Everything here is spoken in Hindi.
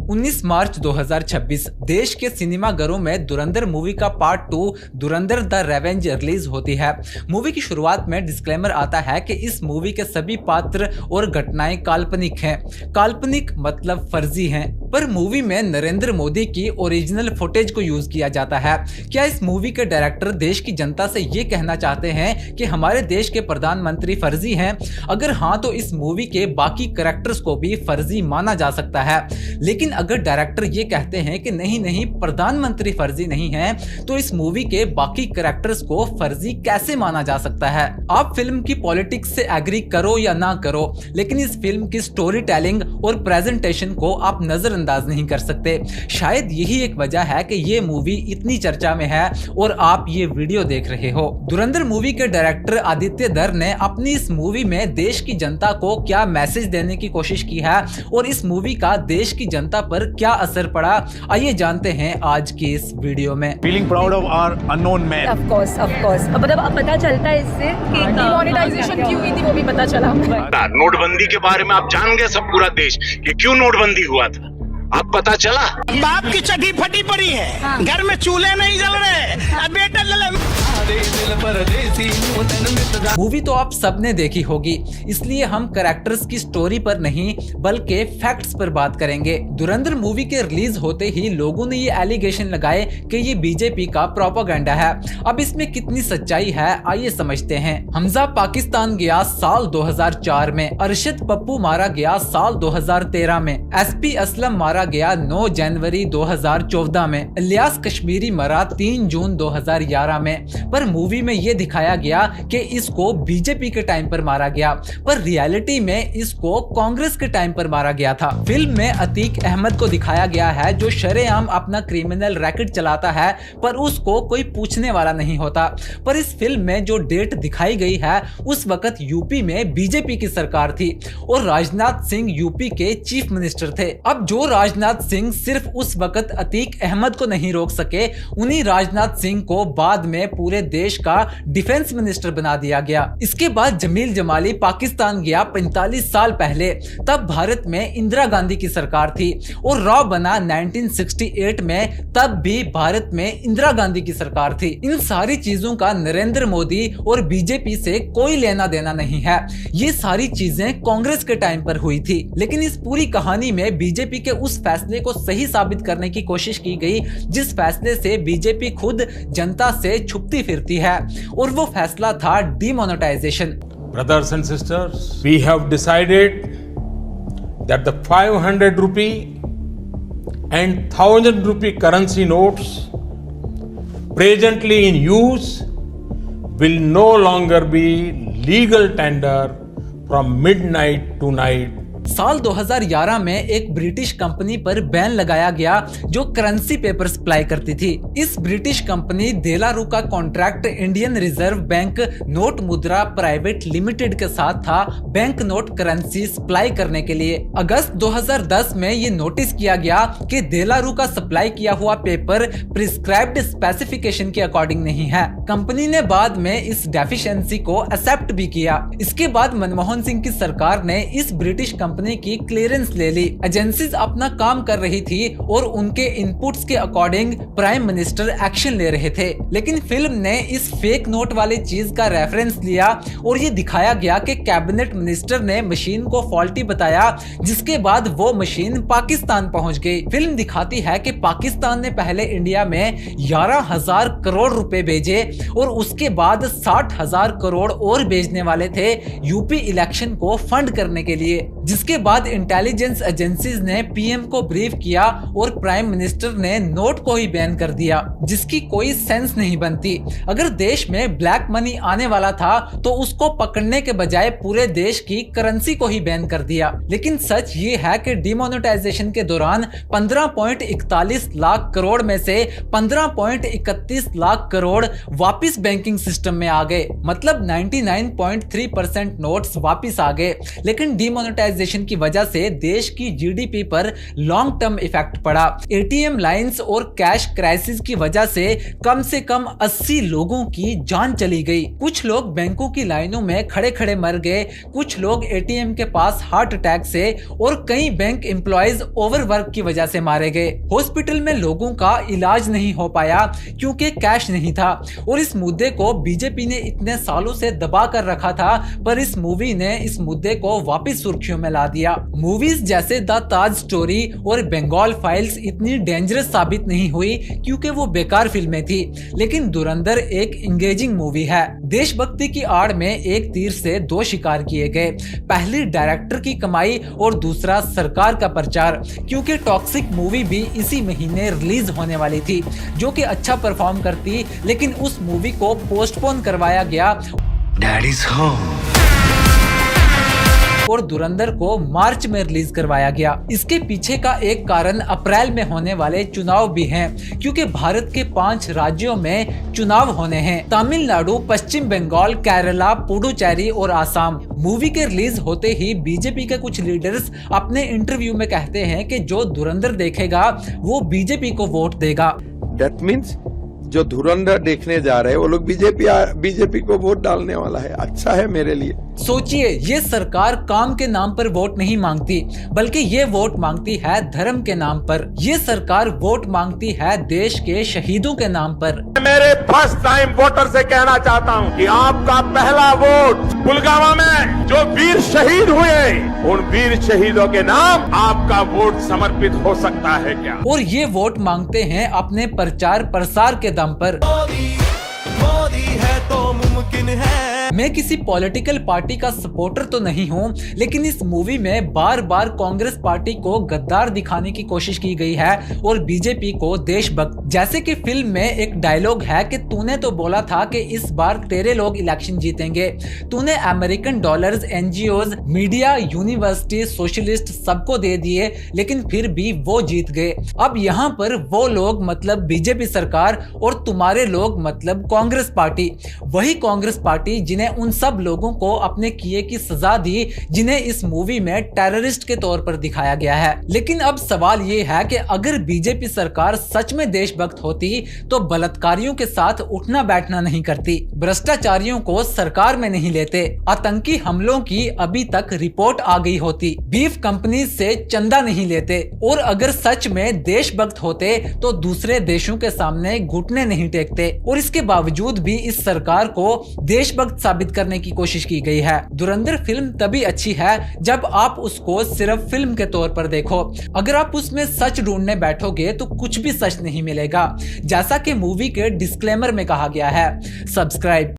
19 मार्च 2026 देश के सिनेमाघरों में धुरंधर मूवी का part 2 Dhurandhar the revenge release होती है। मूवी की शुरुआत में डिस्क्लेमर आता है कि इस मूवी के सभी पात्र और घटनाएं काल्पनिक हैं। काल्पनिक मतलब फर्जी हैं, पर मूवी में नरेंद्र मोदी की ओरिजिनल फुटेज को यूज किया जाता है। क्या इस मूवी के डायरेक्टर देश की जनता से ये कहना चाहते हैं कि हमारे देश के प्रधानमंत्री फर्जी हैं? अगर हाँ, तो इस मूवी के बाकी कैरेक्टर्स को भी फर्जी माना जा सकता है। लेकिन अगर डायरेक्टर ये कहते हैं कि नहीं प्रधानमंत्री फर्जी नहीं है, तो इस मूवी के बाकी कैरेक्टर्स को फर्जी कैसे माना जा सकता है? आप फिल्म की पॉलिटिक्स से एग्री करो या ना करो, लेकिन इस फिल्म की स्टोरी टेलिंग और प्रेजेंटेशन को आप नजरअंदाज नहीं कर सकते। शायद यही एक वजह है कि ये मूवी इतनी चर्चा में है और आप ये वीडियो देख रहे हो। धुरंधर मूवी के डायरेक्टर आदित्य धर ने अपनी इस मूवी में देश की जनता को क्या मैसेज देने की कोशिश की है और इस मूवी का देश की जनता पर क्या असर पड़ा, आइए जानते हैं आज की इस वीडियो में। Feeling proud of our unknown man. Of course मतलब अब पता चलता है इससे कि डिमोनेटाइजेशन क्यों हुई थी, वो भी पता चला। नोटबंदी के बारे में आप जान गए सब पूरा देश कि क्यों नोटबंदी हुआ था, अब पता चला। बाप की चड्डी फटी पड़ी है, घर में चूल्हे नहीं जल रहे, बेटा मूवी तो आप सबने देखी होगी, इसलिए हम कैरेक्टर्स की स्टोरी पर नहीं बल्कि फैक्ट्स पर बात करेंगे। धुरंधर मूवी के रिलीज होते ही लोगों ने ये एलिगेशन लगाए कि ये बीजेपी का प्रोपेगेंडा है। अब इसमें कितनी सच्चाई है, आइए समझते हैं। हमजा पाकिस्तान गया साल 2004 में, अरशद पप्पू मारा गया साल 2013 में, एसपी असलम मारा गया 9 जनवरी 2014 में, इलियास कश्मीरी मरा 3 जून 2011 में। पर मूवी में ये दिखाया गया कि इसको बीजेपी के टाइम पर मारा गया, पर रियलिटी में इसको कांग्रेस के टाइम पर मारा गया था। फिल्म में अतीक अहमद को दिखाया गया है जो शरेआम अपना क्रिमिनल रैकेट चलाता है, पर उसको कोई पूछने वाला नहीं होता। पर इस फिल्म में जो डेट दिखाई गई है उस वक्त यूपी में बीजेपी की सरकार थी और राजनाथ सिंह यूपी के चीफ मिनिस्टर थे। अब जो राजनाथ सिंह सिर्फ उस वक्त अतीक अहमद को नहीं रोक सके, उन्हीं राजनाथ सिंह को बाद में पूरे देश का डिफेंस मिनिस्टर बना दिया गया। इसके बाद जमील जमाली पाकिस्तान गया 45 साल पहले, तब भारत में इंदिरा गांधी की सरकार थी और राव बना 1968 में, तब भी भारत में इंदिरा गांधी की सरकार थी। इन सारी चीजों का नरेंद्र मोदी और बीजेपी से कोई लेना देना नहीं है, ये सारी चीजें कांग्रेस के टाइम पर हुई थी। लेकिन इस पूरी कहानी में बीजेपी के उस फैसले को सही साबित करने की कोशिश की गई जिस फैसले से बीजेपी खुद जनता से छुपती फिरती है, और वो फैसला था demonetisation. Brothers and sisters, we have decided that the 500 rupee and 1000 rupee currency notes presently in use will no longer be legal tender from midnight to night। साल 2011 में एक ब्रिटिश कंपनी पर बैन लगाया गया जो करेंसी पेपर सप्लाई करती थी। इस ब्रिटिश कंपनी देलारू का contract Indian reserve bank note मुद्रा प्राइवेट लिमिटेड के साथ था बैंक नोट करेंसी सप्लाई करने के लिए। अगस्त 2010 में ये नोटिस किया गया कि देलारू का सप्लाई किया हुआ पेपर प्रिस्क्राइब्ड स्पेसिफिकेशन के अकॉर्डिंग नहीं है। कंपनी ने बाद में इस डेफिशिएंसी को एक्सेप्ट भी किया। इसके बाद मनमोहन सिंह की सरकार ने इस ब्रिटिश कंपनी की क्लियरेंस ले ली। एजेंसीज अपना काम कर रही थी और उनके इनपुट्स के अकॉर्डिंग प्राइम मिनिस्टर एक्शन ले रहे थे। लेकिन फिल्म ने इस फेक नोट वाली चीज का रेफरेंस लिया और ये दिखाया गया कि कैबिनेट मिनिस्टर ने मशीन को फॉल्टी बताया, जिसके बाद वो मशीन पाकिस्तान पहुंच गई। फिल्म दिखाती है कि पाकिस्तान ने पहले इंडिया में 11,000 करोड़ रुपए भेजे और उसके बाद 60,000 करोड़ और भेजने वाले थे यूपी इलेक्शन को फंड करने के लिए। जिसके बाद इंटेलिजेंस एजेंसीज ने पीएम को ब्रीफ किया और प्राइम मिनिस्टर ने नोट को ही बैन कर दिया, जिसकी कोई सेंस नहीं बनती। अगर देश में ब्लैक मनी आने वाला था तो उसको पकड़ने के बजाय पूरे देश की करेंसी को ही बैन कर दिया। लेकिन सच ये है कि डिमोनेटाइजेशन के दौरान 15.41 लाख करोड़ में से 15.31 लाख करोड़ वापिस बैंकिंग सिस्टम में आ गए, मतलब 99.3% नोट्स वापिस आ गए। लेकिन डिमोनेटाइजेशन एलिगेशन की वजह से देश की जीडीपी पर लॉन्ग टर्म इफेक्ट पड़ा। एटीएम लाइंस और कैश क्राइसिस की वजह से कम 80 लोगों की जान चली गई। कुछ लोग बैंकों की लाइनों में खड़े खड़े मर गए, कुछ लोग एटीएम के पास हार्ट अटैक से और कई बैंक एम्प्लॉयज ओवरवर्क की वजह से मारे गए। हॉस्पिटल में लोगों का इलाज नहीं हो पाया क्योंकि कैश नहीं था और इस मुद्दे को बीजेपी ने इतने सालों से दबा कर रखा था, पर इस मूवी ने इस मुद्दे को वापस सुर्खियों में ला दिया। मूवीज जैसे द ताज स्टोरी और बंगाल फाइल्स इतनी डेंजरस साबित नहीं हुई क्योंकि वो बेकार फिल्में थी, लेकिन धुरंधर एक इंगेजिंग मूवी है। देशभक्ति की आड़ में एक तीर से दो शिकार किए गए, पहली डायरेक्टर की कमाई और दूसरा सरकार का प्रचार, क्योंकि टॉक्सिक मूवी भी इसी महीने रिलीज होने वाली थी जो कि अच्छा परफॉर्म करती, लेकिन उस मूवी को पोस्टपोन करवाया गया डैडीज होम और धुरंधर को मार्च में रिलीज करवाया गया। इसके पीछे का एक कारण अप्रैल में होने वाले चुनाव भी हैं, क्योंकि भारत के 5 राज्यों में चुनाव होने हैं, तमिलनाडु, पश्चिम बंगाल, केरला, पुडुचेरी और आसाम। मूवी के रिलीज होते ही बीजेपी के कुछ लीडर्स अपने इंटरव्यू में कहते हैं कि जो धुरंधर देखेगा वो बीजेपी को वोट देगा। That means जो धुरंधर देखने जा रहे हैं वो लोग बीजेपी को वोट डालने वाला है। अच्छा है मेरे लिए। सोचिए, ये सरकार काम के नाम पर वोट नहीं मांगती, बल्कि ये वोट मांगती है धर्म के नाम पर। ये सरकार वोट मांगती है देश के शहीदों के नाम पर। मेरे फर्स्ट टाइम वोटर से कहना चाहता हूं कि आपका पहला वोट पुलवामा में जो वीर शहीद हुए, उन वीर शहीदों के नाम आपका वोट समर्पित हो सकता है क्या? और ये वोट मांगते हैं अपने प्रचार प्रसार के दम पर। मोदी है तो मुमकिन है। मैं किसी पॉलिटिकल पार्टी का सपोर्टर तो नहीं हूं, लेकिन इस मूवी में बार बार कांग्रेस पार्टी को गद्दार दिखाने की कोशिश की गई है और बीजेपी को देशभक्त। जैसे कि फिल्म में एक डायलॉग है कि तूने तो बोला था कि इस बार तेरे लोग इलेक्शन जीतेंगे, तूने American dollars, NGOs, media, university, socialist सबको दे दिए, लेकिन फिर भी वो जीत गए। अब यहाँ पर वो लोग मतलब बीजेपी सरकार और तुम्हारे लोग मतलब कांग्रेस पार्टी, वही कांग्रेस पार्टी जिन्हें उन सब लोगों को अपने किए की सजा दी जिन्हें इस मूवी में टेररिस्ट के तौर पर दिखाया गया है। लेकिन अब सवाल ये है कि अगर बीजेपी सरकार सच में देशभक्त होती तो बलात्कारियों के साथ उठना बैठना नहीं करती, भ्रष्टाचारियों को सरकार में नहीं लेते, आतंकी हमलों की अभी तक रिपोर्ट आ गई होती, बीफ कंपनी से चंदा नहीं लेते, और अगर सच में देशभक्त होते तो दूसरे देशों के सामने घुटने नहीं टेकते। और इसके बावजूद भी इस सरकार को देशभक्त साबित करने की कोशिश की गई है। धुरंधर फिल्म तभी अच्छी है जब आप उसको सिर्फ फिल्म के तौर पर देखो। अगर आप उसमें सच ढूंढने बैठोगे तो कुछ भी सच नहीं मिलेगा, जैसा कि मूवी के डिस्क्लेमर में कहा गया है। सब्सक्राइब